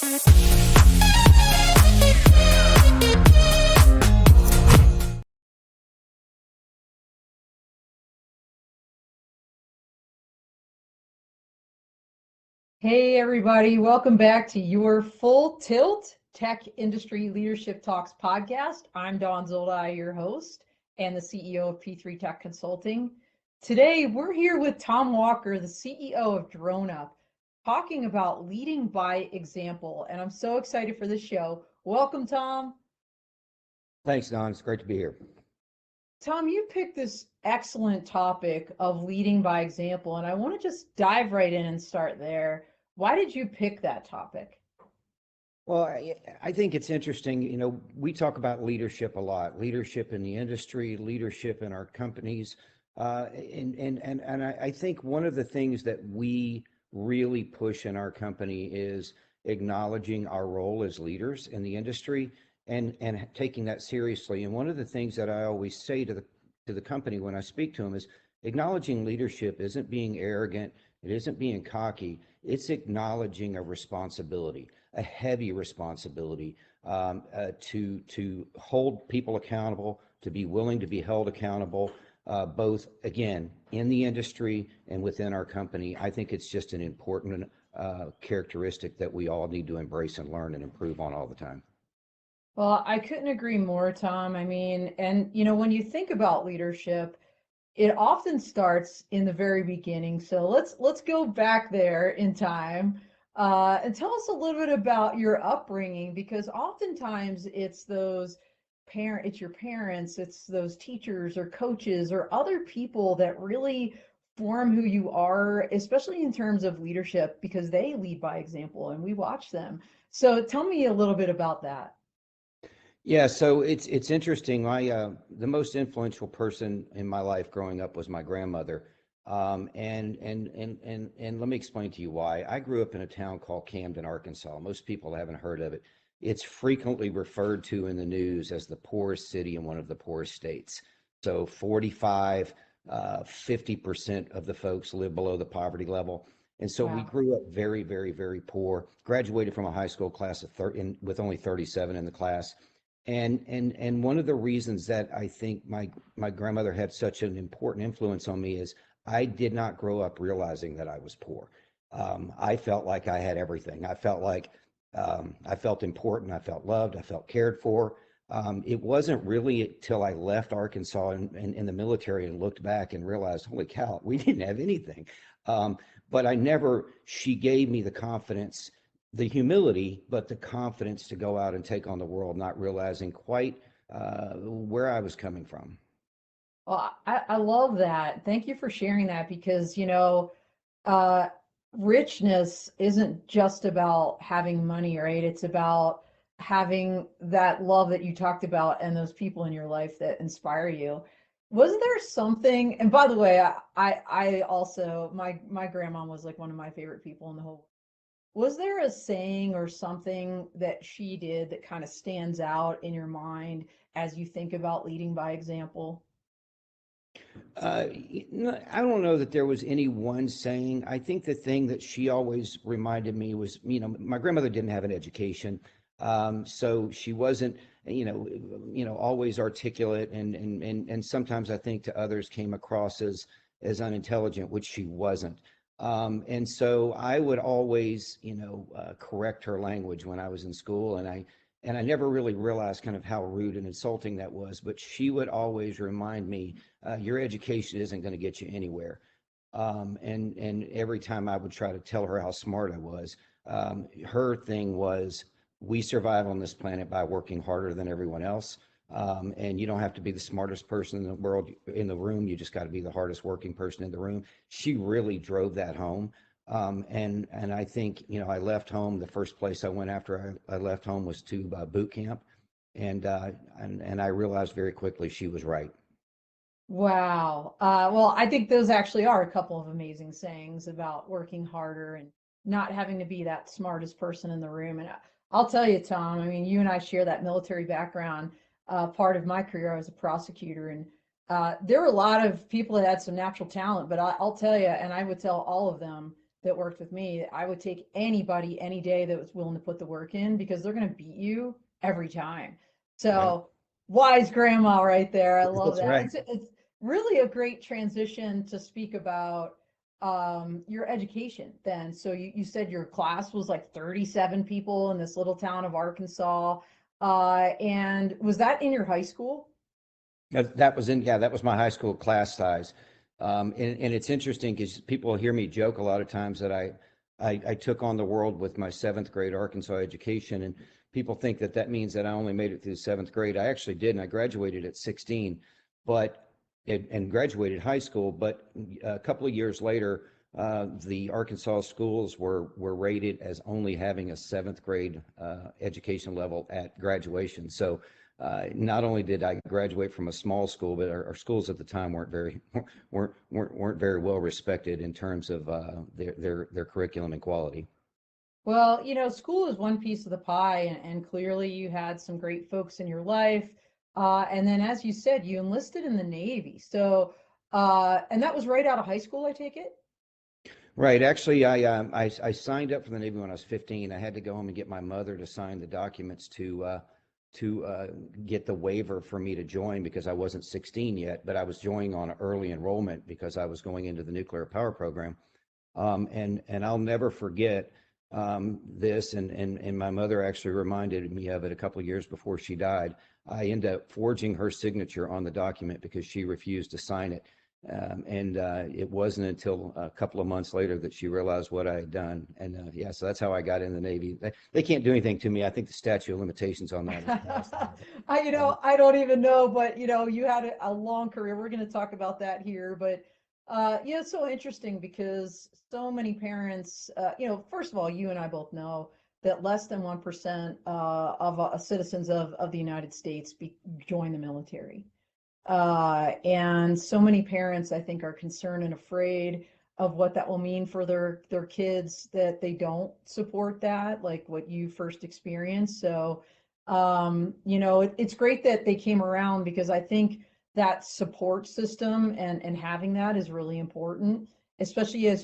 Hey everybody, welcome back to your Full Tilt Tech Industry Leadership Talks podcast. I'm Dawn Zoldi, your host and the CEO of P3 Tech Consulting. Today we're here with Tom Walker, the CEO of DroneUp, talking about leading by example. And I'm so excited for this show. Welcome, Tom. Thanks, Don. It's great to be here. Tom, you picked this excellent topic of leading by example, and I want to just dive right in and start there. Why did you pick that topic? Well, I think it's interesting. You know, we talk about leadership a lot, leadership in the industry, leadership in our companies. And I think one of the things that we really push in our company is acknowledging our role as leaders in the industry and taking that seriously. And one of the things that I always say to the company when I speak to them is acknowledging leadership isn't being arrogant. It isn't being cocky. It's acknowledging a responsibility, a heavy responsibility to hold people accountable, to be willing to be held accountable, both, again, in the industry and within our company. I think it's just an important characteristic that we all need to embrace and learn and improve on all the time. Well, I couldn't agree more, Tom. I mean, and you know, when you think about leadership, it often starts in the very beginning. So let's go back there in time and tell us a little bit about your upbringing, because oftentimes it's it's your parents, it's those teachers or coaches or other people that really form who you are, especially in terms of leadership, because they lead by example and we watch them. So tell me a little bit about that. Yeah, so it's interesting. The most influential person in my life growing up was my grandmother, and let me explain to you why. I grew up in a town called Camden, Arkansas. Most people haven't heard of it. It's frequently referred to in the news as the poorest city in one of the poorest states. So 50% of the folks live below the poverty level. And so we grew up very, very, very poor. Graduated from a high school class of with only 37 in the class. And one of the reasons that I think my grandmother had such an important influence on me is I did not grow up realizing that I was poor. I felt like I had everything. I felt like I felt important. I felt loved. I felt cared for. It wasn't really till I left Arkansas and in the military and looked back and realized, holy cow, we didn't have anything. But she gave me the confidence, the humility, but the confidence to go out and take on the world, not realizing quite where I was coming from. Well, I love that. Thank you for sharing that, because, you know, richness isn't just about having money, right? It's about having that love that you talked about and those people in your life that inspire you. Was there something, and by the way, I also, my grandma was like one of my favorite people in the whole. Was there a saying or something that she did that kind of stands out in your mind as you think about leading by example? I don't know that there was any one saying. I think the thing that she always reminded me was, you know, my grandmother didn't have an education, so she wasn't, always articulate, and sometimes I think to others came across as unintelligent, which she wasn't. And so I would always, correct her language when I was in school, and I never really realized kind of how rude and insulting that was. But she would always remind me, your education isn't going to get you anywhere. And every time I would try to tell her how smart I was, her thing was, we survive on this planet by working harder than everyone else. And you don't have to be the smartest person in the world in the room. You just got to be the hardest working person in the room. She really drove that home. And I think, I left home. The first place I went after I left home was to boot camp. And I realized very quickly she was right. Wow. Well, I think those actually are a couple of amazing sayings about working harder and not having to be that smartest person in the room. And I'll tell you, Tom, I mean, you and I share that military background. Part of my career, I was a prosecutor, and there were a lot of people that had some natural talent, but I'll tell you, and I would tell all of them, that worked with me, I would take anybody any day that was willing to put the work in, because they're going to beat you every time. Right. So wise grandma right there. I love That's that. right. It's really a great transition to speak about your education then. So you said your class was like 37 people in this little town of Arkansas. And was that in your high school? That was in, yeah, that was my high school class size. And it's interesting because people hear me joke a lot of times that I took on the world with my seventh grade Arkansas education. And people think that that means that I only made it through seventh grade. I actually did, and I graduated at 16, but and graduated high school. But a couple of years later, the Arkansas schools were rated as only having a seventh grade education level at graduation. So not only did I graduate from a small school, but our schools at the time weren't very well respected in terms of their curriculum and quality. Well, school is one piece of the pie, and clearly you had some great folks in your life. And then, as you said, you enlisted in the Navy. So, and that was right out of high school, I take it? Right. Actually, I signed up for the Navy when I was 15. I had to go home and get my mother to sign the documents to get the waiver for me to join because I wasn't 16 yet, but I was joining on early enrollment because I was going into the nuclear power program. And I'll never forget this, and my mother actually reminded me of it a couple of years before she died. I ended up forging her signature on the document because she refused to sign it. And it wasn't until a couple of months later that she realized what I had done. And yeah, so that's how I got in the Navy. They can't do anything to me. I think the statute of limitations on that is passed. I don't even know, but you had a long career. We're going to talk about that here, but it's so interesting because so many parents, first of all, you and I both know that less than 1% of citizens of the United States join the military. And so many parents, I think, are concerned and afraid of what that will mean for their kids, that they don't support that, like what you first experienced. So, it's great that they came around, because I think that support system and having that is really important, especially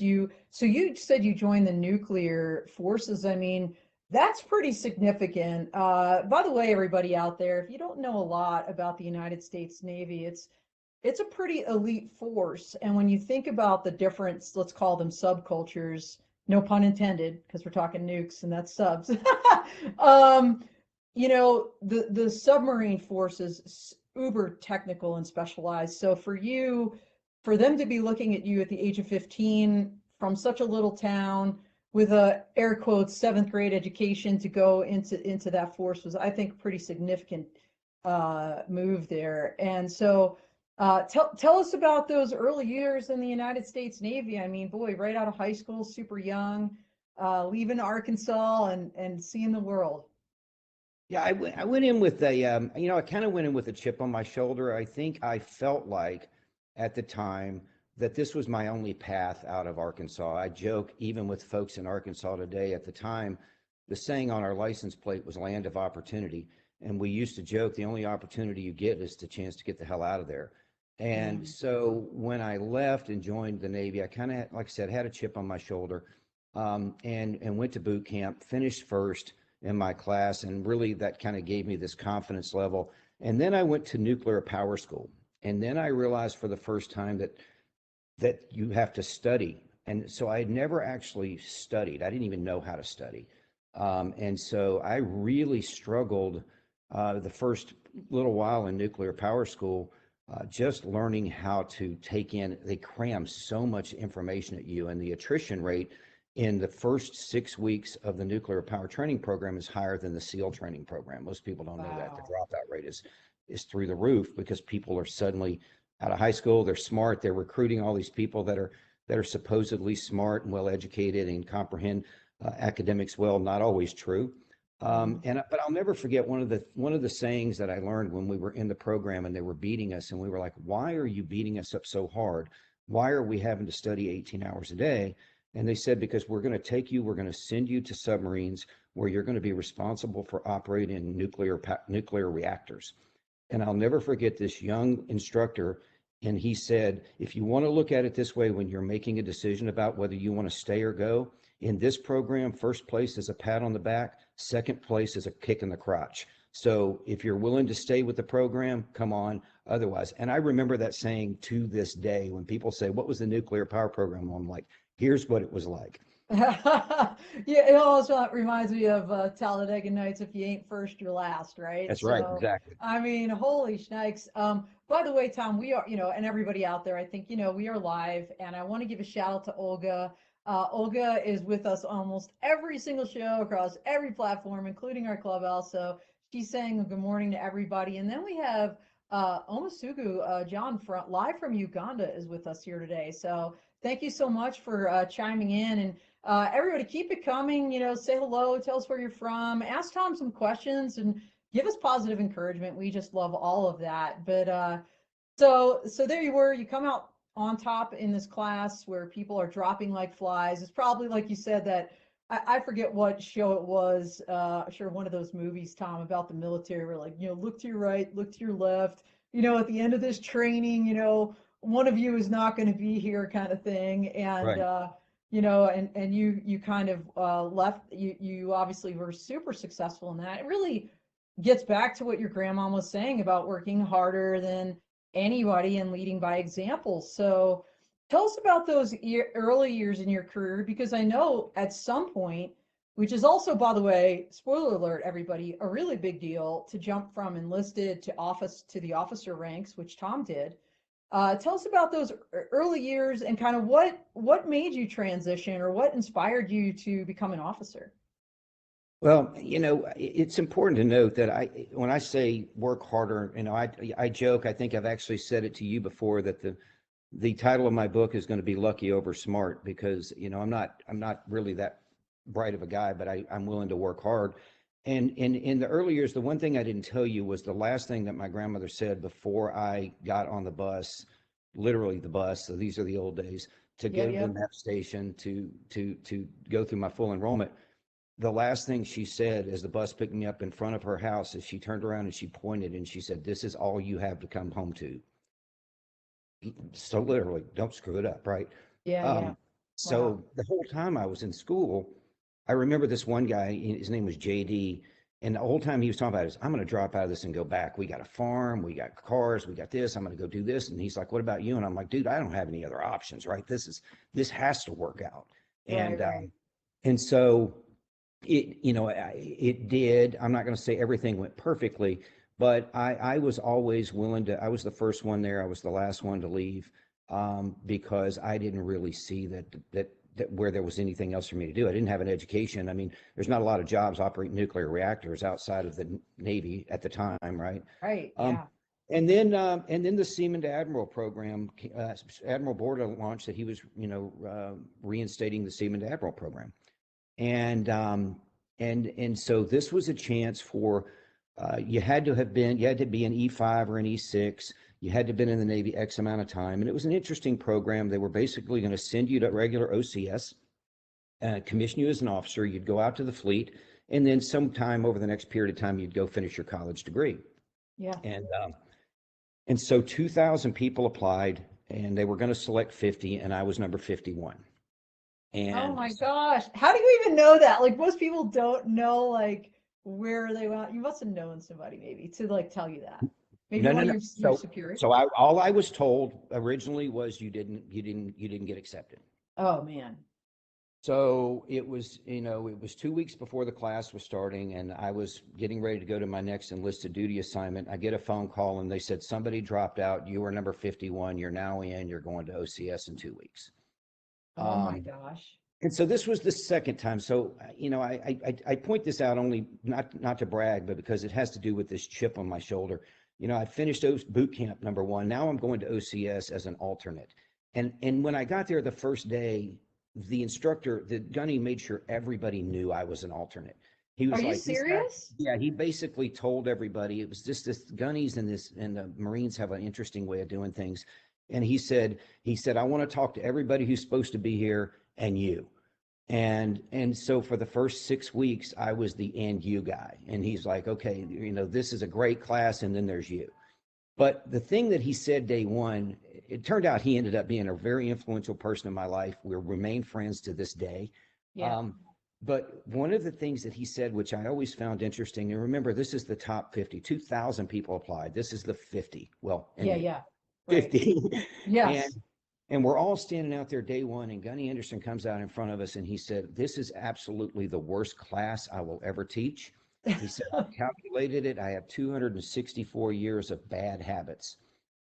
so you said you joined the nuclear forces. I mean, that's pretty significant. By the way, everybody out there, if you don't know a lot about the United States Navy, it's a pretty elite force. And when you think about the different, let's call them subcultures, no pun intended, because we're talking nukes and that's subs. um, the submarine force is uber technical and specialized. So for them to be looking at you at the age of 15 from such a little town with a air quotes seventh grade education to go into that force was, I think, a pretty significant move there. And so tell us about those early years in the United States Navy. I mean, boy, right out of high school, super young, leaving Arkansas and seeing the world. Yeah, I went in with I kind of went in with a chip on my shoulder. I think I felt like at the time that this was my only path out of Arkansas. I joke even with folks in Arkansas today. At the time, the saying on our license plate was land of opportunity. And we used to joke the only opportunity you get is the chance to get the hell out of there. And Mm. so when I left and joined the Navy, I kind of, like I said, had a chip on my shoulder, and went to boot camp, finished first in my class, and really that kind of gave me this confidence level. And then I went to nuclear power school, and then I realized for the first time that you have to study. And so I had never actually studied. I didn't even know how to study. And so I really struggled the first little while in nuclear power school, just learning how to take in, they cram so much information at you, and the attrition rate in the first 6 weeks of the nuclear power training program is higher than the SEAL training program. Most people don't know that. The Wow. dropout rate is through the roof because people are suddenly out of high school. They're smart. They're recruiting all these people that are supposedly smart and well educated and comprehend academics well. Not always true. Mm. But I'll never forget one of the sayings that I learned when we were in the program and they were beating us, and we were like, "Why are you beating us up so hard? Why are we having to study 18 hours a day?" And they said, "Because we're going to take you, we're going to send you to submarines where you're going to be responsible for operating nuclear reactors." And I'll never forget this young instructor. And he said, if you want to look at it this way, when you're making a decision about whether you want to stay or go, in this program, first place is a pat on the back, second place is a kick in the crotch. So if you're willing to stay with the program, come on. Otherwise, and I remember that saying to this day when people say, what was the nuclear power program? I'm like, here's what it was like. Yeah, it also reminds me of Talladega Nights. If you ain't first, you're last, right? That's right, So, exactly. I mean, holy shnikes. By the way, Tom, we are, and everybody out there, I think, we are live, and I want to give a shout out to Olga. Olga is with us almost every single show across every platform, including our clubhouse. So she's saying good morning to everybody. And then we have Omosugu John live from Uganda is with us here today. So thank you so much for chiming in. And everybody, keep it coming. Say hello, tell us where you're from, ask Tom some questions, and give us positive encouragement. We just love all of that. But so there you were. You come out on top in this class where people are dropping like flies. It's probably like you said that I forget what show it was. Sure, one of those movies, Tom, about the military. Where like, look to your right, look to your left. At the end of this training, one of you is not going to be here, kind of thing. And Right. and you kind of left. You obviously were super successful in that. It really gets back to what your grandma was saying about working harder than anybody and leading by example. So tell us about those early years in your career, because I know at some point, which is also, by the way, spoiler alert, everybody, a really big deal to jump from enlisted to the officer ranks, which Tom did. Tell us about those early years and kind of what made you transition, or what inspired you to become an officer. Well, it's important to note that when I say work harder, I joke, I think I've actually said it to you before, that the title of my book is going to be Lucky Over Smart, because, I'm not really that bright of a guy, but I'm willing to work hard. And in the early years, the one thing I didn't tell you was the last thing that my grandmother said before I got on the bus, literally the bus. So these are the old days, to Yep, go to the yep. MEP station to go through my full enrollment. The last thing she said as the bus picked me up in front of her house is she turned around and she pointed and she said, "This is all you have to come home to." So literally, don't screw it up, right? Yeah, yeah. Wow. So the whole time I was in school, I remember this one guy, his name was JD, and the whole time he was talking about is, I'm going to drop out of this and go back. We got a farm, we got cars, we got this. I'm going to go do this. And he's like, "What about you?" And I'm like, "Dude, I don't have any other options, right? This has to work out." Right, And right. and so it did. I'm not going to say everything went perfectly, but I was always willing to. I was the first one there. I was the last one to leave, because I didn't really see that where there was anything else for me to do. I didn't have an education. I mean, there's not a lot of jobs operating nuclear reactors outside of the Navy at the time, right? Right, Um, yeah. and then the Seaman to Admiral program, Admiral Borda launched that he was, reinstating the Seaman to Admiral program. And so this was a chance for, you had to be an E5 or an E6. You had to have been in the Navy X amount of time. And it was an interesting program. They were basically going to send you to regular OCS, commission you as an officer. You'd go out to the fleet, and then sometime over the next period of time, you'd go finish your college degree. Yeah. And so 2,000 people applied, and they were going to select 50, and I was number 51. Oh And my gosh. How do you even know that? Like, most people don't know like where they went. You must have known somebody maybe to like tell you that. Maybe no, one no, of no. your So, superiors. so all I was told originally was you didn't get accepted. Oh man. So it was 2 weeks before the class was starting, and I was getting ready to go to my next enlisted duty assignment. I get a phone call, and they said, "Somebody dropped out. You were number 51. You're now in. You're going to OCS in 2 weeks." Oh my Um, gosh. and so this was the second time. So I point this out only not to brag, but because it has to do with this chip on my shoulder. I finished boot camp number one. Now I'm going to OCS as an alternate. And when I got there the first day, the instructor, the gunny, made sure everybody knew I was an alternate. He Are was you like, this guy, serious? yeah, he basically told everybody. It was just this gunnies and the Marines have an interesting way of doing things. And he said, "I want to talk to everybody who's supposed to be here and you." And so for the first 6 weeks, I was the "and you" guy. And he's like, "Okay, this is a great class, and then there's you." But the thing that he said day one, it turned out he ended up being a very influential person in my life. We remain friends to this day. Yeah. But one of the things that he said, which I always found interesting, and remember, this is the top 50, 2,000 people applied. This is the 50. Well, Yeah. anyway, Yeah. Right. 50. and Yes. and we're all standing out there day one, and Gunny Anderson comes out in front of us and he said, "This is absolutely the worst class I will ever teach." He said, "I've calculated it. I have 264 years of bad habits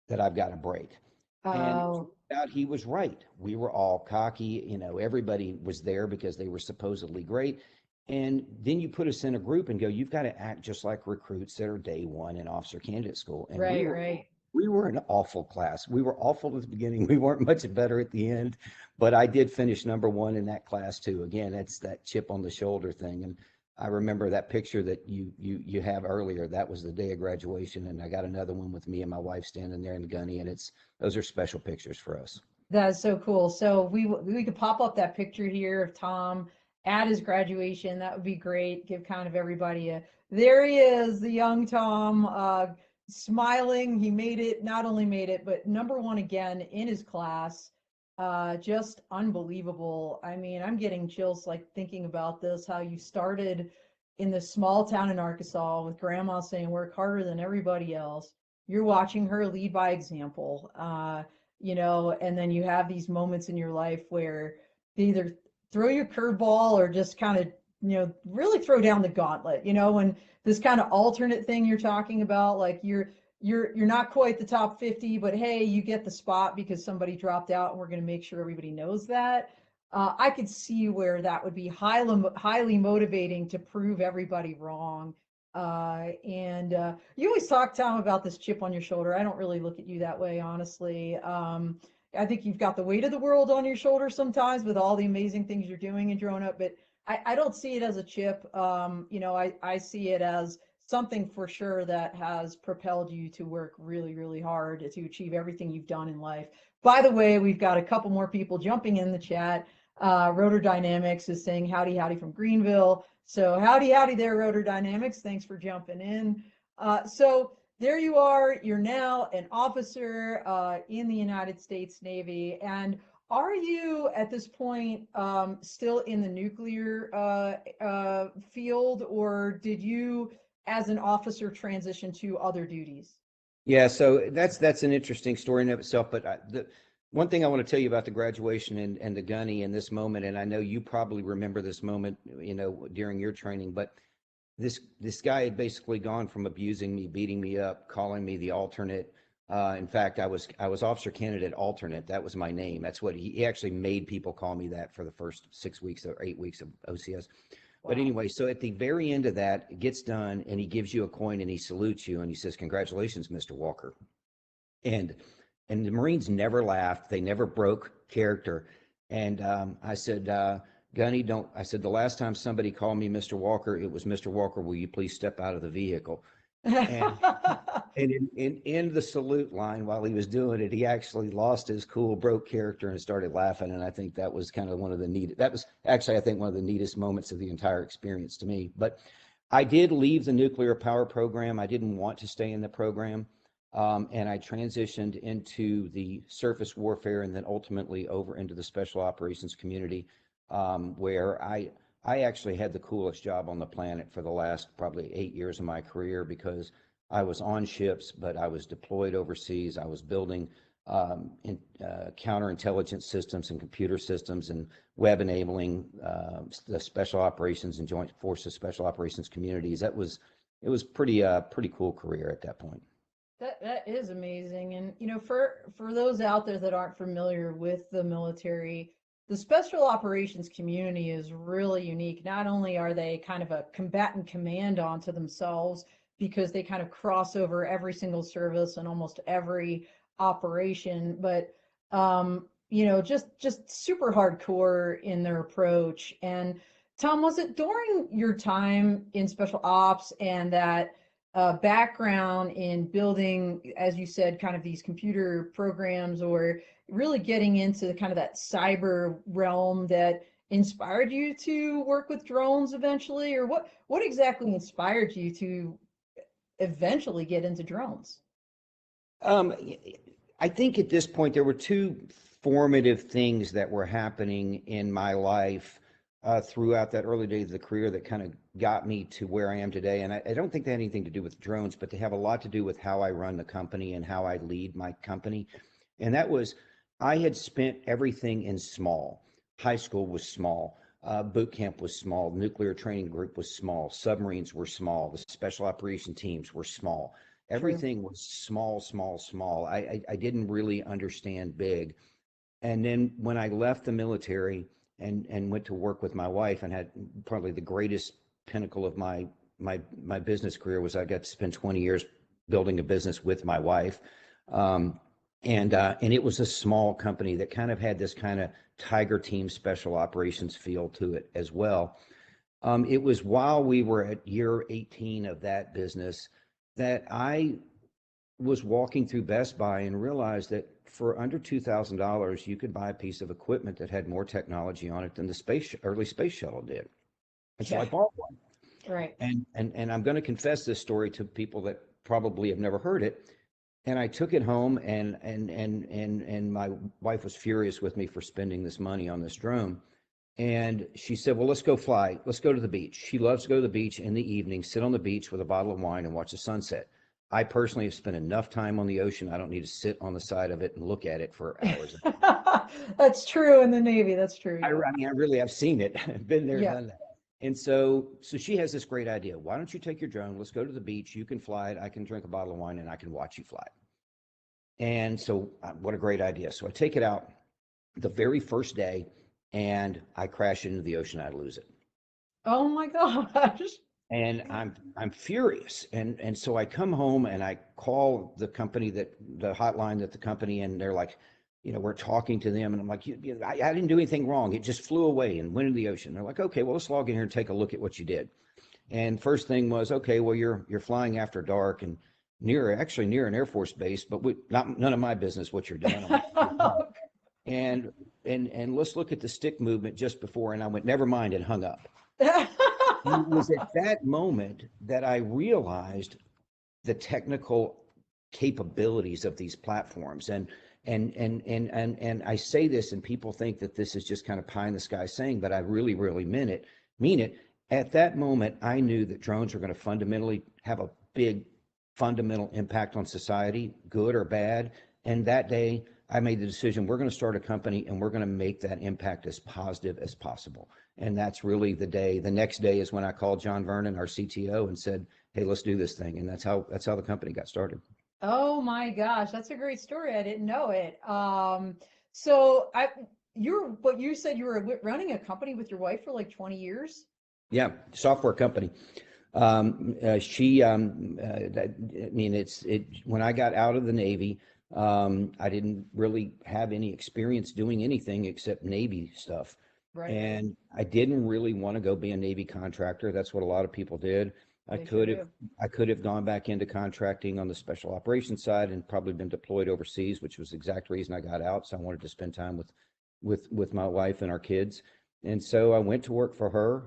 that I've got to break." And it Oh, turned out he was right. We were all cocky. Everybody was there because they were supposedly great. And then you put us in a group and go, "You've got to act just like recruits that are day one in officer candidate school." And we right, were right. we were an awful class. We were awful at the beginning. We weren't much better at the end, but I did finish number one in that class too. Again, that's that chip on the shoulder thing. And I remember that picture that you have earlier. That was the day of graduation, and I got another one with me and my wife standing there in the gunny, and those are special pictures for us. That is so cool. So we could pop up that picture here of Tom at his graduation. That would be great. Give kind of everybody a, there he is, the young Tom, smiling. He made it, not only made it, but number one again in his class. Just unbelievable. I mean, I'm getting chills like thinking about this, how you started in this small town in Arkansas with grandma saying work harder than everybody else. You're watching her lead by example. And then you have these moments in your life where they either throw you a curveball or just kind of, really throw down the gauntlet, and this kind of alternate thing you're talking about, like you're not quite the top 50, but hey, you get the spot because somebody dropped out and we're going to make sure everybody knows that. I could see where that would be highly motivating to prove everybody wrong. And you always talk, Tom, about this chip on your shoulder. I don't really look at you that way, honestly. I think you've got the weight of the world on your shoulder sometimes with all the amazing things you're doing in DroneUp, but I don't see it as a chip. I see it as something for sure that has propelled you to work really, really hard to achieve everything you've done in life. By the way, we've got a couple more people jumping in the chat. Rotor Dynamics is saying howdy, howdy from Greenville. So howdy, howdy there, Rotor Dynamics. Thanks for jumping in. So there you are. You're now an officer in the United States Navy. And are you at this point still in the nuclear field, or did you, as an officer, transition to other duties? Yeah, so that's an interesting story in of itself. But the one thing I want to tell you about the graduation and the gunny in this moment, and I know you probably remember this moment, during your training, but this guy had basically gone from abusing me, beating me up, calling me the alternate. In fact, I was officer candidate alternate. That was my name. That's what he actually made people call me that for the first 6 weeks or 8 weeks of OCS. But Wow. anyway, so at the very end of that, it gets done, and he gives you a coin and he salutes you and he says, "Congratulations, Mr. Walker." And and the Marines never laughed. They never broke character. And I said, Gunny, don't. I said, the last time somebody called me Mr. Walker, it was, "Mr. Walker, will you please step out of the vehicle?" And and in the salute line, while he was doing it, he actually lost his cool, broke character and started laughing. And I think that was kind of that was actually, I think, one of the neatest moments of the entire experience to me. But I did leave the nuclear power program. I didn't want to stay in the program. And I transitioned into the surface warfare and then ultimately over into the special operations community, where I actually had the coolest job on the planet for the last probably 8 years of my career, because I was on ships, but I was deployed overseas. I was building counterintelligence systems and computer systems and web enabling the special operations and joint forces special operations communities. It was pretty cool career at that point. That is amazing. And for those out there that aren't familiar with the military, the special operations community is really unique. Not only are they kind of a combatant command onto themselves because they kind of cross over every single service and almost every operation, but just super hardcore in their approach. And Tom, was it during your time in special ops and that background in building, as you said, kind of these computer programs, or really getting into kind of that cyber realm, that inspired you to work with drones eventually? Or what exactly inspired you to eventually get into drones? Um, I think at this point there were two formative things that were happening in my life throughout that early days of the career that kind of got me to where I am today. And I don't think they had anything to do with drones, but they have a lot to do with how I run the company and how I lead my company. And that was, I had spent everything in small. High school was small. Boot camp was small. Nuclear training group was small. Submarines were small. The special operation teams were small. True. Everything was small, small, small. I didn't really understand big. And then when I left the military and went to work with my wife and had probably the greatest pinnacle of my business career was I got to spend 20 years building a business with my wife. And it was a small company that kind of had this kind of tiger team special operations feel to it as well. It was while we were at year 18 of that business that I was walking through Best Buy and realized that for under $2,000, you could buy a piece of equipment that had more technology on it than the early space shuttle did. And so I Yeah. bought one. Right. And I'm going to confess this story to people that probably have never heard it. And I took it home, and my wife was furious with me for spending this money on this drone. And she said, well, let's go fly. Let's go to the beach. She loves to go to the beach in the evening, sit on the beach with a bottle of wine and watch the sunset. I personally have spent enough time on the ocean. I don't need to sit on the side of it and look at it for hours. That's true in the Navy. That's true. Yeah. I mean, I really have seen it. I've been there, Yeah. done that. And so she has this great idea. Why don't you take your drone? Let's go to the beach. You can fly it. I can drink a bottle of wine and I can watch you fly it. And so what a great idea. So I take it out the very first day and I crash into the ocean. I lose it. Oh my gosh. And I'm furious. And so I come home and I call the company the hotline that the company, and they're like, we're talking to them. And I'm like, I didn't do anything wrong. It just flew away and went into the ocean. They're like, okay, well, let's log in here and take a look at what you did. And first thing was, okay, well, you're flying after dark and actually near an Air Force base, but none of my business what you're doing. And let's look at the stick movement just before. And I went, never mind, and hung up. And it was at that moment that I realized the technical capabilities of these platforms. And I say this, and people think that this is just kind of pie in the sky saying, but I really, really mean it. At that moment, I knew that drones were going to fundamentally have a big fundamental impact on society, good or bad. And that day, I made the decision, we're going to start a company and we're going to make that impact as positive as possible. And that's really the day. The next day is when I called John Vernon, our CTO, and said, hey, let's do this thing. And that's how the company got started. Oh my gosh, that's a great story. I didn't know it. So what you said you were running a company with your wife for like 20 years? Yeah, software company. I mean, when I got out of the Navy, I didn't really have any experience doing anything except Navy stuff. Right. And I didn't really want to go be a Navy contractor. That's what a lot of people did. I could have gone back into contracting on the special operations side and probably been deployed overseas, which was the exact reason I got out. So I wanted to spend time with my wife and our kids. And so I went to work for her,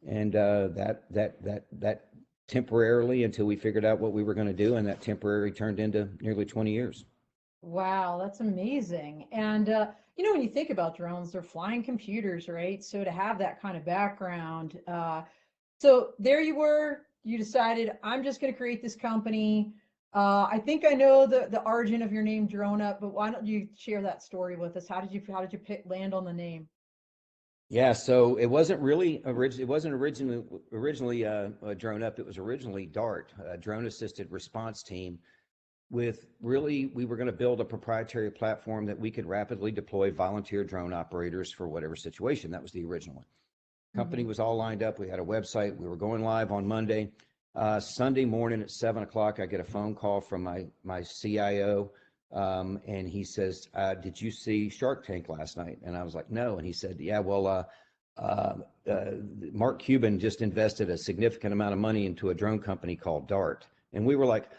and that temporarily until we figured out what we were going to do, and that temporary turned into nearly 20 years. Wow, that's amazing. And when you think about drones, they're flying computers, right? So to have that kind of background, so there you were, you decided, I'm just going to create this company. I think I know the origin of your name, DroneUp, but why don't you share that story with us? How did you land on the name? Yeah, so it wasn't really originally DroneUp. It was originally DART, Drone Assisted Response Team. We were going to build a proprietary platform that we could rapidly deploy volunteer drone operators for whatever situation. That was the original one. Company was all lined up. We had a website. We were going live on Monday. Sunday morning at 7:00, I get a phone call from my CIO, and he says, "Did you see Shark Tank last night?" And I was like, "No." And he said, "Yeah, well, Mark Cuban just invested a significant amount of money into a drone company called DART." And we were like,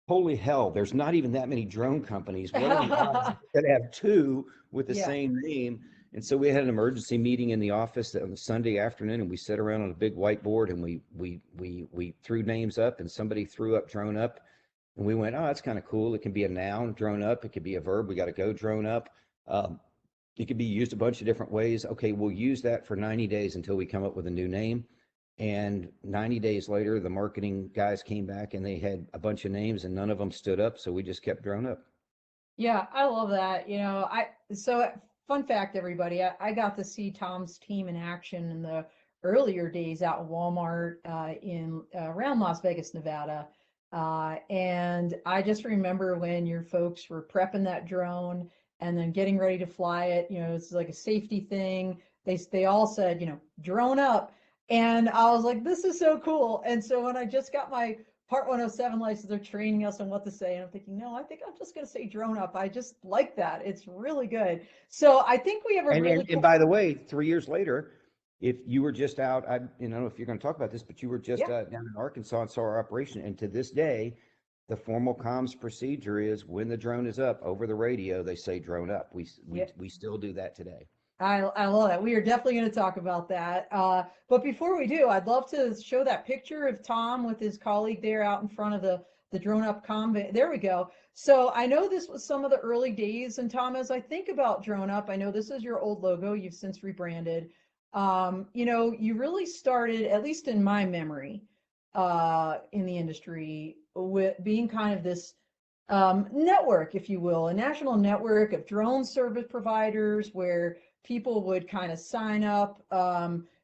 holy hell, there's not even that many drone companies. What are the odds that have two with the same name? And so we had an emergency meeting in the office on the Sunday afternoon, and we sat around on a big whiteboard and we threw names up, and somebody threw up DroneUp. And we went, oh, that's kind of cool. It can be a noun, drone up. It could be a verb. We got to go drone up. Um, it could be used a bunch of different ways. Okay, we'll use that for 90 days until we come up with a new name. And 90 days later, the marketing guys came back and they had a bunch of names and none of them stood up. So we just kept drone up. Yeah, I love that. So fun fact, everybody, I got to see Tom's team in action in the earlier days out in Walmart in around Las Vegas, Nevada. And I just remember when your folks were prepping that drone and then getting ready to fly it. It's like a safety thing. They all said, drone up. And I was like, this is so cool. And so when I just got my Part 107 license, they're training us on what to say. And I'm thinking, no, I think I'm just going to say drone up. I just like that. It's really good. So I think we have a And, really and, cool. and by the way, 3 years later, if you were just out, I don't know if you're going to talk about this, but you were just Yeah. down in Arkansas and saw our operation. And to this day, the formal comms procedure is when the drone is up over the radio, they say drone up. Yeah. We still do that today. I love that. We are definitely going to talk about that. But before we do, I'd love to show that picture of Tom with his colleague there out in front of the drone up combat. There we go. So I know this was some of the early days. And Tom, as I think about drone up, I know this is your old logo. You've since rebranded. You really started, at least in my memory, in the industry with being kind of this network, if you will, a national network of drone service providers where people would kind of sign up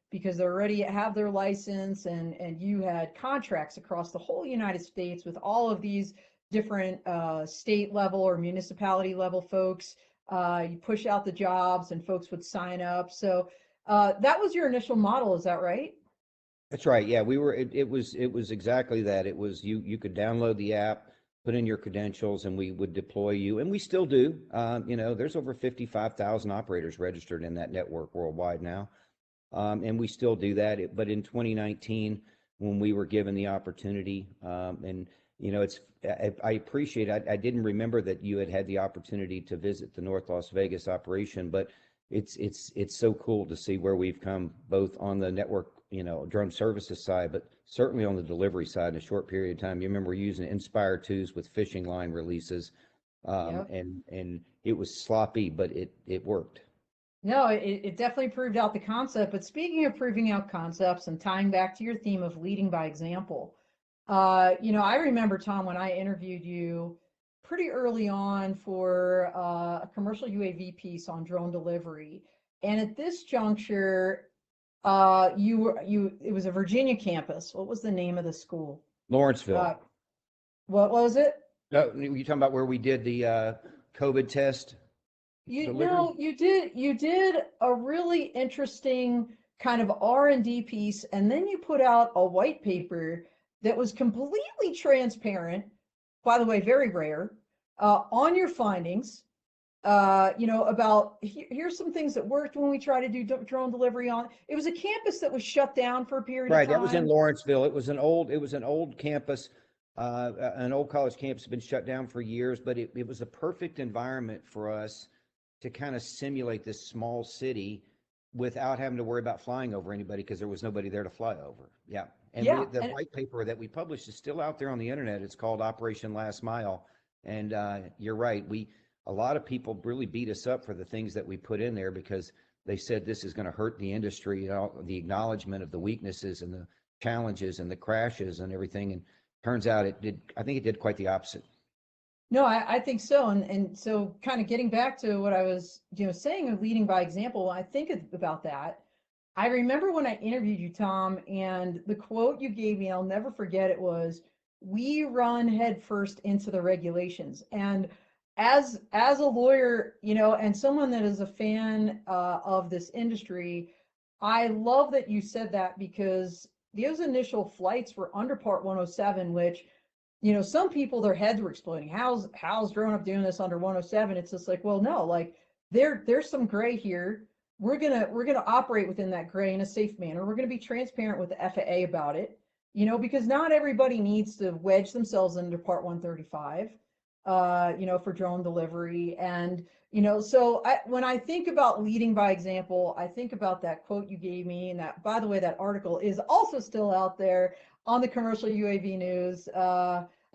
because they already have their license, and you had contracts across the whole United States with all of these different state level or municipality level folks. You push out the jobs and folks would sign up. So that was your initial model, is that right? That's right. Yeah, it was exactly that. It was you could download the app, put in your credentials, and we would deploy you. And we still do. There's over 55,000 operators registered in that network worldwide now. And we still do that. But in 2019, when we were given the opportunity, and I appreciate. I didn't remember that you had the opportunity to visit the North Las Vegas operation, but it's so cool to see where we've come, both on the network, drone services side, but certainly on the delivery side in a short period of time. You remember using Inspire 2s with fishing line releases, Yep. and it was sloppy, but it worked. No, it definitely proved out the concept. But speaking of proving out concepts and tying back to your theme of leading by example, I remember, Tom, when I interviewed you pretty early on for a commercial UAV piece on drone delivery. And at this juncture, it was a Virginia campus. What was the name of the school? Lawrenceville. Uh, what was it? No, you talking about where we did the COVID test delivery? You did a really interesting kind of R&D piece, and then you put out a white paper that was completely transparent, by the way, very rare, on your findings. About here's some things that worked when we try to do drone delivery on. It was a campus that was shut down for a period of Right, that was in time. Lawrenceville. It was an old campus, an old college campus, been shut down for years, but it was a perfect environment for us to kind of simulate this small city without having to worry about flying over anybody because there was nobody there to fly over. Yeah. And Yeah, the and white paper that we published is still out there on the internet. It's called Operation Last Mile. And you're right. A lot of people really beat us up for the things that we put in there because they said this is going to hurt the industry, the acknowledgement of the weaknesses and the challenges and the crashes and everything. And turns out I think it did quite the opposite. no, I think so. And so kind of getting back to what I was, saying of leading by example, when I think about that, I remember when I interviewed you, Tom, and the quote you gave me, I'll never forget it was, "We run headfirst into the regulations." And as a lawyer, and someone that is a fan of this industry, I love that you said that because those initial flights were under Part 107, which some people, their heads were exploding. How's DroneUp doing this under 107? It's just like, well, no, like there's some gray here. We're gonna operate within that gray in a safe manner. We're gonna be transparent with the FAA about it, because not everybody needs to wedge themselves into Part 135, for drone delivery. And so when I think about leading by example, I think about that quote you gave me, and that, by the way, that article is also still out there on the commercial UAV news.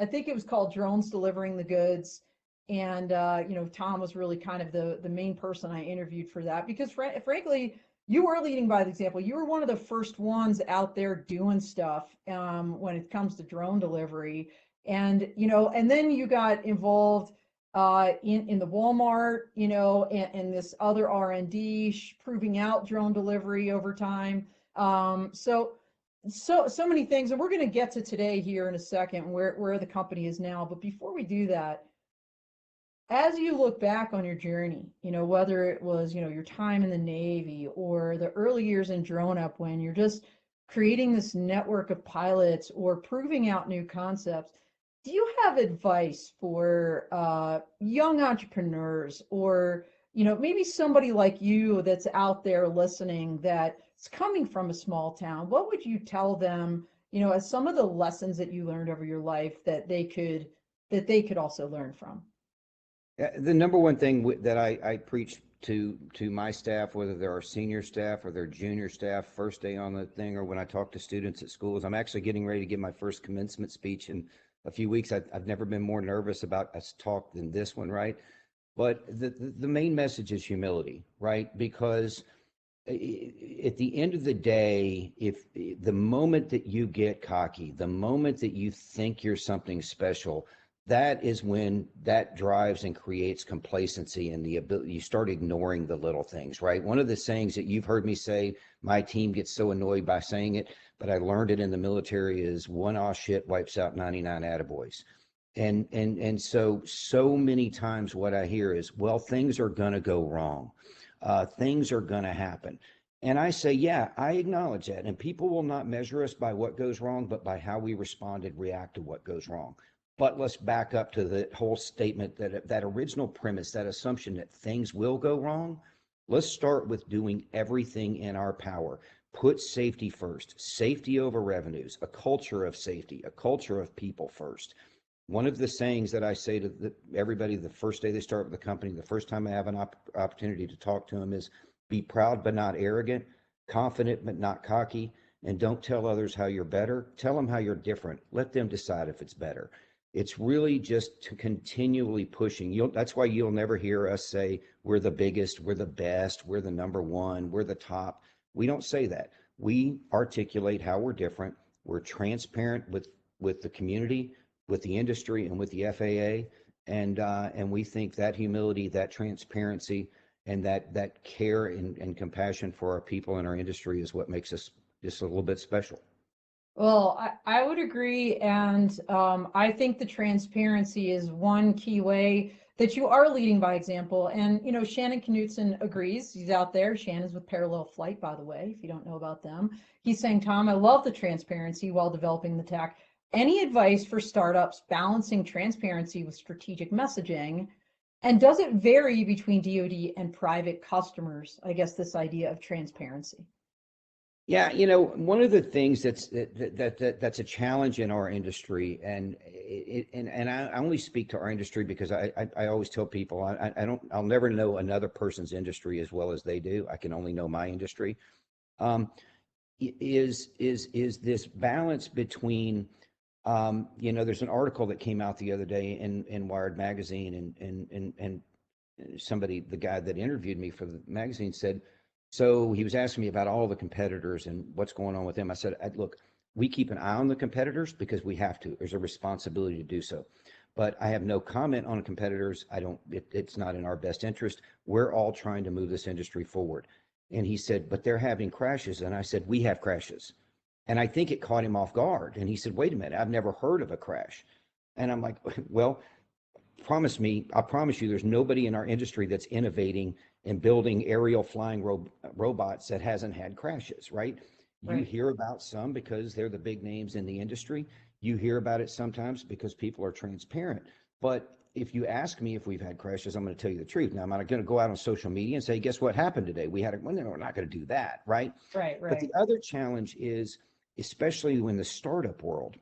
I think it was called Drones Delivering the Goods. And, Tom was really kind of the main person I interviewed for that because frankly, you were leading by the example. You were one of the first ones out there doing stuff when it comes to drone delivery. And then you got involved in the Walmart, and this other R&D proving out drone delivery over time. So many things, and we're going to get to today here in a second where the company is now. But before we do that, as you look back on your journey, whether it was, your time in the Navy or the early years in DroneUp when you're just creating this network of pilots or proving out new concepts, do you have advice for young entrepreneurs or, maybe somebody like you that's out there listening that's coming from a small town? What would you tell them, as some of the lessons that you learned over your life that they could also learn from? The number one thing that I preach to my staff, whether they're our senior staff or their junior staff, first day on the thing, or when I talk to students at schools, I'm actually getting ready to give my first commencement speech in a few weeks. I've never been more nervous about a talk than this one, right? But the main message is humility, right? Because at the end of the day, if the moment that you get cocky, the moment that you think you're something special, that is when that drives and creates complacency and the ability, you start ignoring the little things, right? One of the sayings that you've heard me say, my team gets so annoyed by saying it, but I learned it in the military, is one aw shit wipes out 99 attaboys. And so many times what I hear is, well, things are going to go wrong. Things are going to happen. And I say, yeah, I acknowledge that. And people will not measure us by what goes wrong, but by how we respond and react to what goes wrong. But let's back up to the whole statement, that original premise, that assumption that things will go wrong. Let's start with doing everything in our power. Put safety first, safety over revenues, a culture of safety, a culture of people first. One of the sayings that I say to everybody the first day they start with the company, the first time I have an opportunity to talk to them, is be proud but not arrogant, confident but not cocky, and don't tell others how you're better. Tell them how you're different. Let them decide if it's better. It's really just to continually pushing. That's why you'll never hear us say we're the biggest, we're the best, we're the number one, we're the top. We don't say that. We articulate how we're different. We're transparent with the community, with the industry, and with the FAA. And we think that humility, that transparency, and that care and compassion for our people and our industry is what makes us just a little bit special. Well, I would agree. And I think the transparency is one key way that you are leading by example. And, Shannon Knutson agrees. He's out there. Shannon's with Parallel Flight, by the way, if you don't know about them. He's saying, Tom, I love the transparency while developing the tech. Any advice for startups balancing transparency with strategic messaging? And does it vary between DoD and private customers? I guess this idea of transparency. Yeah, one of the things that's a challenge in our industry, and I only speak to our industry because I always tell people I'll never know another person's industry as well as they do. I can only know my industry. Is this balance between there's an article that came out the other day in Wired magazine, and somebody, the guy that interviewed me for the magazine, said, so he was asking me about all the competitors and what's going on with them. I said, look, we keep an eye on the competitors because we have to. There's a responsibility to do so. But I have no comment on competitors. It's not in our best interest. We're all trying to move this industry forward. And he said, but they're having crashes. And I said, we have crashes. And I think it caught him off guard. And he said, wait a minute, I've never heard of a crash. And I'm like, well, I promise you there's nobody in our industry that's innovating and building aerial flying robots that hasn't had crashes, right? Right. You hear about some because they're the big names in the industry. You hear about it sometimes because people are transparent. But if you ask me if we've had crashes, I'm going to tell you the truth. Now, I'm not going to go out on social media and say, guess what happened today? We had well, no, we're not going to do that, right? Right. But the other challenge is, especially in the startup world,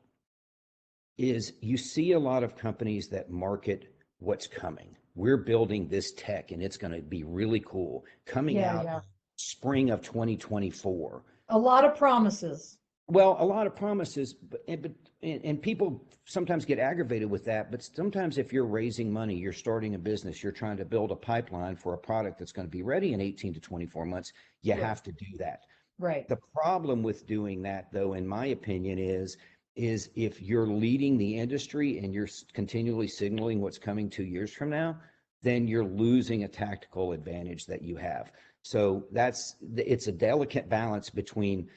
is you see a lot of companies that market what's coming. We're building this tech and it's going to be really cool, coming out spring of 2024. A lot of promises. Well, a lot of promises, and people sometimes get aggravated with that. But sometimes, if you're raising money, you're starting a business, you're trying to build a pipeline for a product that's going to be ready in 18 to 24 months, you Right. have to do that. Right. The problem with doing that, though, in my opinion, is if you're leading the industry and you're continually signaling what's coming 2 years from now, then you're losing a tactical advantage that you have. So it's a delicate balance between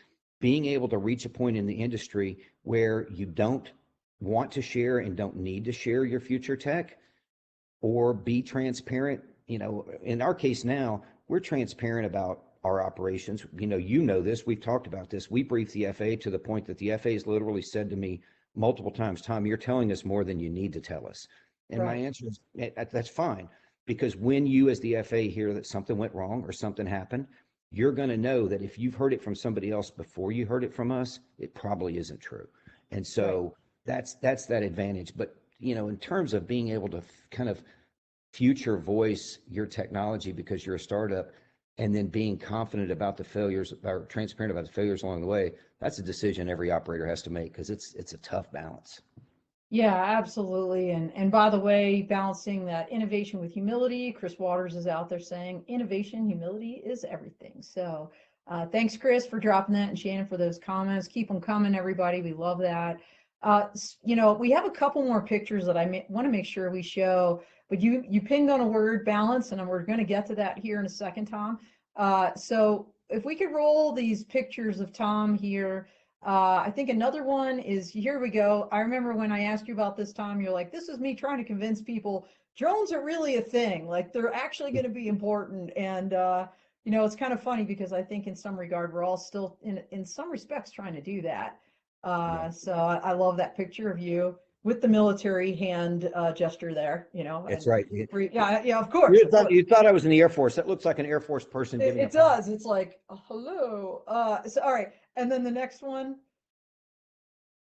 being able to reach a point in the industry where you don't want to share and don't need to share your future tech, or be transparent. In our case now, we're transparent about our operations. This, we've talked about this. We briefed the FAA to the point that the FAA has literally said to me multiple times, Tom, you're telling us more than you need to tell us. And my Right. answer is, that's fine. Because when you, as the FAA, hear that something went wrong or something happened, you're going to know that if you've heard it from somebody else before you heard it from us, it probably isn't true. And Right. so that's that advantage. But in terms of being able to kind of future voice your technology because you're a startup, and then being confident about the failures, or transparent about the failures along the way, that's a decision every operator has to make, because it's a tough balance. Yeah, absolutely. And by the way, balancing that innovation with humility, Chris Waters is out there saying innovation, humility is everything. So thanks, Chris, for dropping that, and Shannon for those comments. Keep them coming, everybody. We love that. We have a couple more pictures that I want to make sure we show, but you pinged on a word, balance, and we're going to get to that here in a second, Tom. So if we could roll these pictures of Tom here. I think another one is, here we go. I remember when I asked you about this, Tom, you're like, this is me trying to convince people drones are really a thing. Like, they're actually going to be important. And, it's kind of funny because I think in some regard, we're all still in some respects trying to do that. Yeah, So I love that picture of you with the military hand gesture there, that's and right. yeah, yeah, of course, You of thought course. you thought I was in the Air Force. That looks like an Air Force person It, giving a it power. does. It's like, hello. So, all right. And then the next one,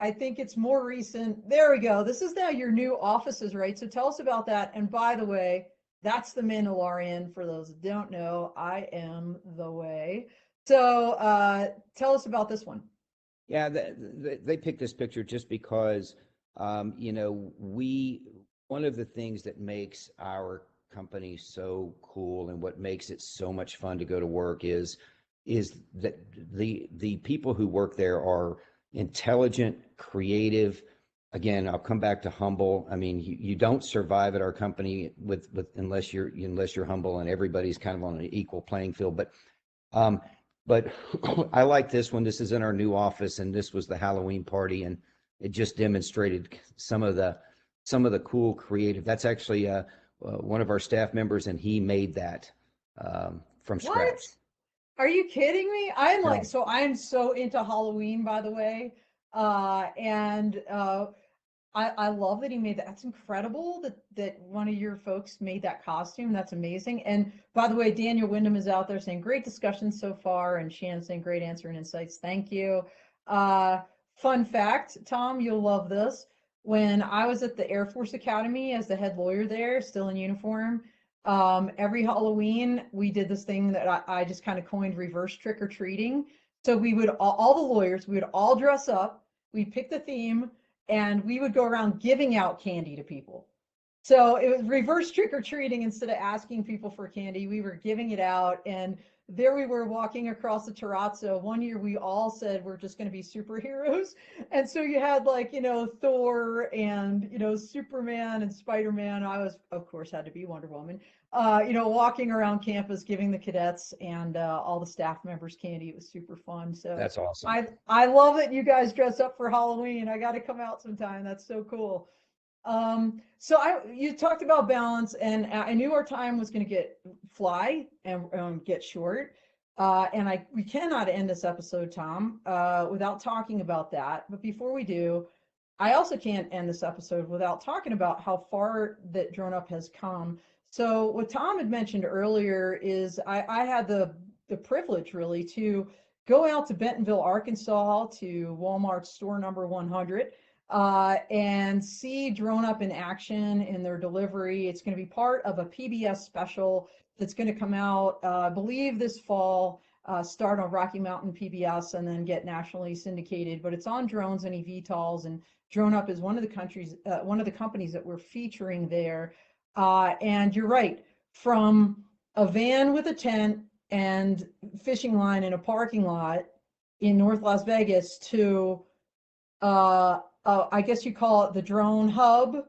I think it's more recent. There we go. This is now your new offices, right? So tell us about that. And by the way, that's the Mandalorian. For those that don't know, I am the way. So tell us about this one. Yeah, they picked this picture just because, we one of the things that makes our company so cool, and what makes it so much fun to go to work, is that the people who work there are intelligent, creative. Again, I'll come back to humble. I mean, you don't survive at our company with unless you're humble, and everybody's kind of on an equal playing field. Um, but I like this one. This is in our new office, and this was the Halloween party, and it just demonstrated some of the cool creative. That's actually one of our staff members, and he made that from What? scratch. Are you kidding me? I'm like, No, so I'm so into Halloween, by the way. And I love that he made that. That's incredible that one of your folks made that costume. That's amazing. And by the way, Daniel Wyndham is out there saying great discussion so far, and Shannon saying great answer and insights. Thank you. Uh, Fun fact, Tom, you'll love this. When I was at the Air Force Academy as the head lawyer there, still in uniform, every Halloween we did this thing that I just kind of coined reverse trick or treating. So we would all the lawyers, we would all dress up, we'd pick the theme, and we would go around giving out candy to people. So it was reverse trick or treating. Instead of asking people for candy, we were giving it out. And there we were walking across the terrazzo. One year we all said we're just going to be superheroes. And so you had, like, Thor and, Superman and Spider-Man. I was, of course, had to be Wonder Woman, walking around campus giving the cadets and all the staff members candy. It was super fun. So that's awesome. I love that you guys dress up for Halloween. I got to come out sometime. That's so cool. So you talked about balance, and I knew our time was going to fly and get short. And we cannot end this episode, Tom, without talking about that. But before we do, I also can't end this episode without talking about how far that DroneUp has come. So what Tom had mentioned earlier is I had the privilege, really, to go out to Bentonville, Arkansas, to Walmart store number 100, and see DroneUp in action in their delivery. It's going to be part of a PBS special that's going to come out, I believe, this fall. start on Rocky Mountain PBS and then get nationally syndicated. But it's on drones and eVTOLs, and DroneUp is one of the companies that we're featuring there. And you're right, from a van with a tent and fishing line in a parking lot in North Las Vegas to I guess you call it the drone hub,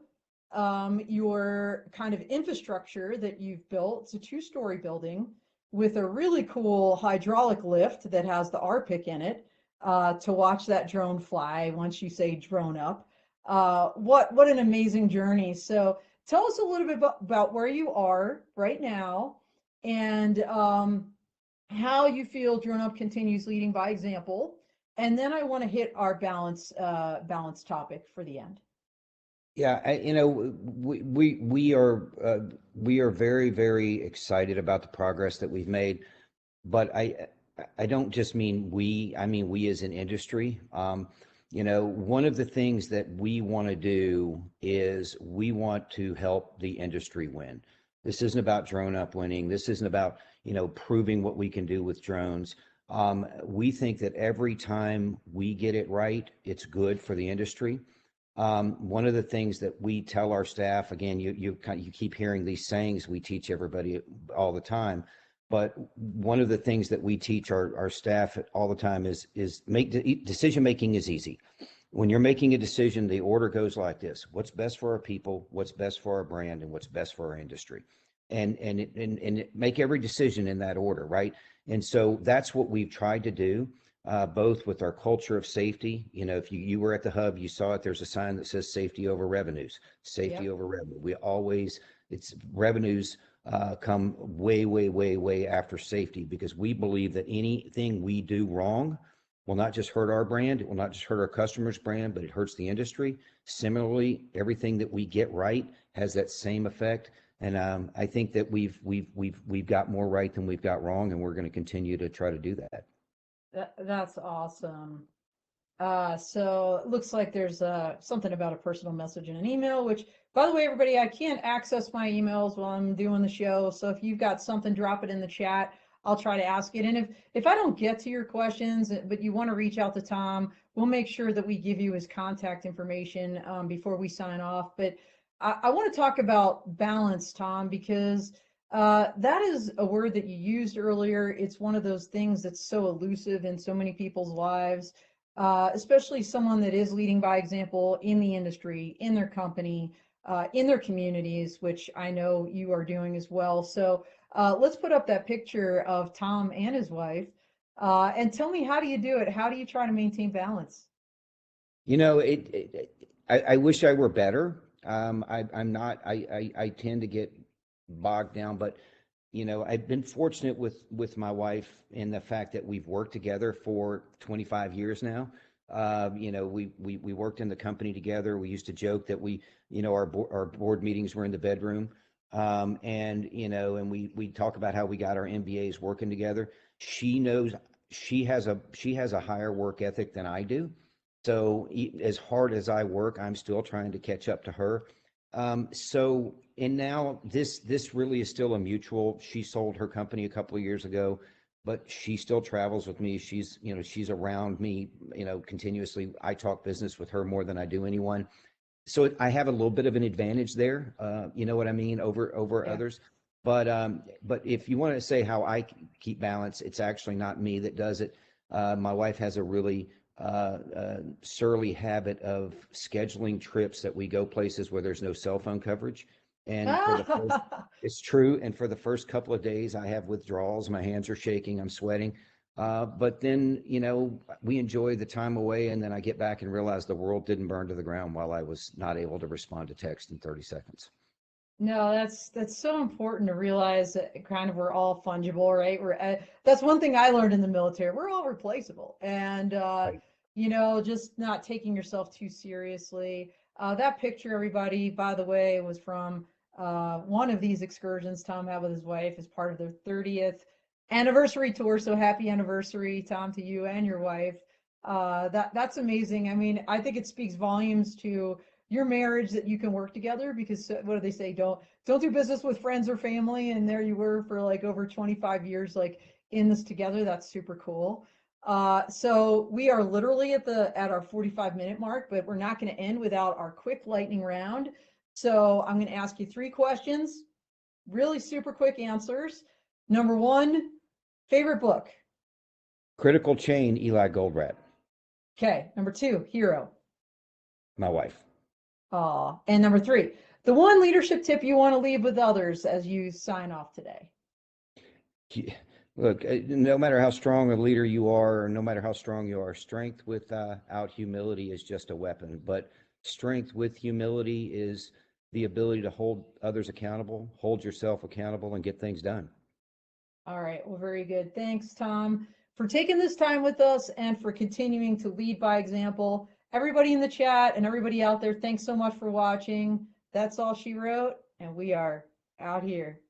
your kind of infrastructure that you've built. It's a 2-story building with a really cool hydraulic lift that has the RPIC in it to watch that drone fly once you say drone up. What an amazing journey. So tell us a little bit about where you are right now and how you feel DroneUp continues leading by example. And then I want to hit our balance topic for the end. Yeah, we are very, very excited about the progress that we've made, but I don't just mean we, I mean we as an industry. One of the things that we want to do is we want to help the industry win. This isn't about DroneUp winning. This isn't about, proving what we can do with drones. We think that every time we get it right, it's good for the industry. One of the things that we tell our staff, again, you keep hearing these sayings we teach everybody all the time, but one of the things that we teach our staff all the time is decision making is easy. When you're making a decision, the order goes like this: what's best for our people, what's best for our brand, and what's best for our industry. And make every decision in that order, right? And so that's what we've tried to do, both with our culture of safety. If you were at the hub, you saw it. There's a sign that says safety over revenues, safety over revenue. It's revenues come way, way, way, way after safety, because we believe that anything we do wrong will not just hurt our brand, it will not just hurt our customers' brand, but it hurts the industry. Similarly, everything that we get right has that same effect. And I think that we've got more right than we've got wrong, and we're going to continue to try to do that. That's awesome. So it looks like there's something about a personal message in an email, which, by the way, everybody, I can't access my emails while I'm doing the show. So if you've got something, drop it in the chat. I'll try to ask it. And if I don't get to your questions, but you want to reach out to Tom, we'll make sure that we give you his contact information before we sign off. But I want to talk about balance, Tom, because that is a word that you used earlier. It's one of those things that's so elusive in so many people's lives, especially someone that is leading by example in the industry, in their company, in their communities, which I know you are doing as well. So let's put up that picture of Tom and his wife, and tell me, how do you do it? How do you try to maintain balance? I wish I were better. I'm not. I tend to get bogged down, but I've been fortunate with my wife in the fact that we've worked together for 25 years now. We worked in the company together. We used to joke that our board meetings were in the bedroom. And we talk about how we got our MBAs working together. She knows she has a higher work ethic than I do. So as hard as I work, I'm still trying to catch up to her. And now this really is still a mutual. She sold her company a couple of years ago, but she still travels with me. She's around me, continuously. I talk business with her more than I do anyone. So I have a little bit of an advantage there, you know what I mean, over others. But if you want to say how I keep balance, it's actually not me that does it. My wife has a really surly habit of scheduling trips that we go places where there's no cell phone coverage. And it's true. And for the first couple of days, I have withdrawals. My hands are shaking. I'm sweating. But then, we enjoy the time away, and then I get back and realize the world didn't burn to the ground while I was not able to respond to text in 30 seconds. No, that's so important to realize that kind of we're all fungible, right? That's one thing I learned in the military. We're all replaceable, and Right. just not taking yourself too seriously. That picture, everybody, by the way, was from one of these excursions Tom had with his wife as part of their 30th anniversary tour. So happy anniversary, Tom, to you and your wife. That's amazing. I mean, I think it speaks volumes to your marriage that you can work together, because what do they say? Don't do business with friends or family. And there you were for like over 25 years, like in this together. That's super cool. So we are literally at our 45-minute mark, but we're not going to end without our quick lightning round. So I'm going to ask you 3 questions, really super quick answers. Number 1, favorite book. Critical Chain, Eli Goldratt. Okay. Number 2, hero. My wife. And number 3, the one leadership tip you want to leave with others as you sign off today. Look, no matter how strong a leader you are, or no matter how strong you are, strength without humility is just a weapon. But strength with humility is the ability to hold others accountable, hold yourself accountable, and get things done. All right. Well, very good. Thanks, Tom, for taking this time with us and for continuing to lead by example. Everybody in the chat and everybody out there, thanks so much for watching. That's all she wrote, and we are out here.